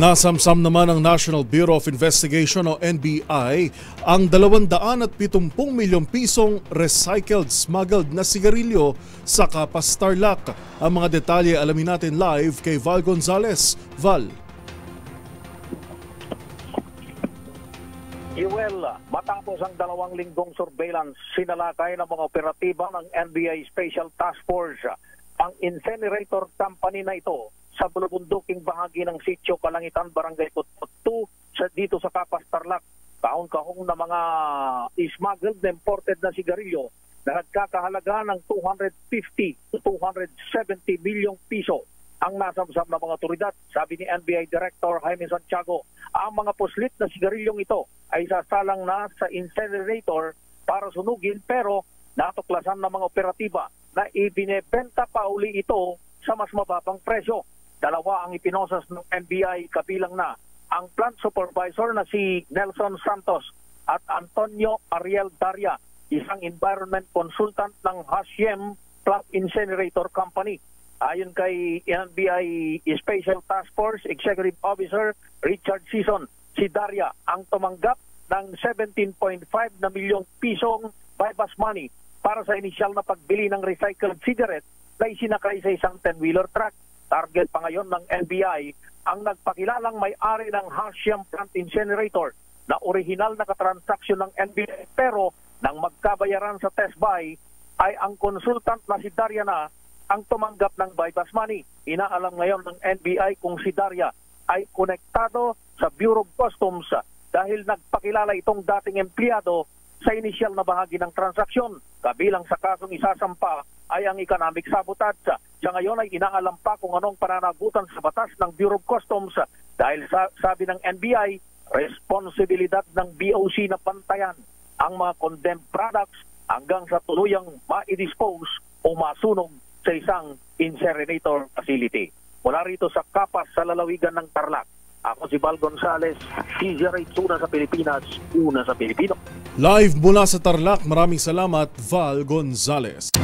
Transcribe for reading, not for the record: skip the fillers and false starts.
Nasamsam naman ng National Bureau of Investigation o NBI ang 270 milyong pisong recycled smuggled na sigarilyo sa Capas, Tarlac. Ang mga detalye alamin natin live kay Val Gonzales. Val. Yuel, matapos ang 2 linggong surveillance, sinalakay ng mga operatiba ng NBI Special Task Force ang incinerator company na ito sa bulubunduking bahagi ng Sitio Kalangitan, Barangay Kutut dito sa Capas, Tarlac. Kahong-kahong na mga smuggled na imported na sigarilyo na nagkakahalaga ng 250 to 270 milyong piso ang nasamsam ng mga otoridad. Sabi ni NBI Director Jaime Santiago, ang mga puslit na sigarilyong ito ay sasalang na sa incinerator para sunugin, pero natuklasan ng mga operatiba na ibinebenta pa uli ito sa mas mababang presyo. 2 ang ipinosas ng NBI, kabilang na ang plant supervisor na si Nelson Santos at Antonio Ariel Daria, isang environment consultant ng Hashem Plant Incinerator Company. Ayon kay NBI Special Task Force Executive Officer Richard Sison, si Daria ang tumanggap ng 17.5 na milyong pisong bypass money para sa inisyal na pagbili ng recycled cigarette na isinakay sa isang 10-wheeler truck. Target pa ngayon ng NBI ang nagpakilalang may-ari ng Hashem Plant Incinerator na orihinal na katransaksyon ng NBI, pero nang magkabayaran sa test buy ay ang consultant na si Daria na ang tumanggap ng bypass money. Inaalam ngayon ng NBI kung si Daria ay konektado sa Bureau of Customs dahil nagpakilala itong dating empleyado sa inisyal na bahagi ng transaksyon. Kabilang sa kasong isasampa ay ang economic sabotage. Sa ngayon ay inaalam pa kung anong pananagutan sa batas ng Bureau of Customs dahil sabi ng NBI, responsibilidad ng BOC na pantayan ang mga condemned products hanggang sa tuluyang ma-dispose o masunog sa isang incinerator facility. Mula rito sa Capas, sa lalawigan ng Tarlac, ako si Val Gonzales, TZRH, una sa Pilipinas, una sa Pilipino. Live mula sa Tarlac, maraming salamat, Val Gonzales.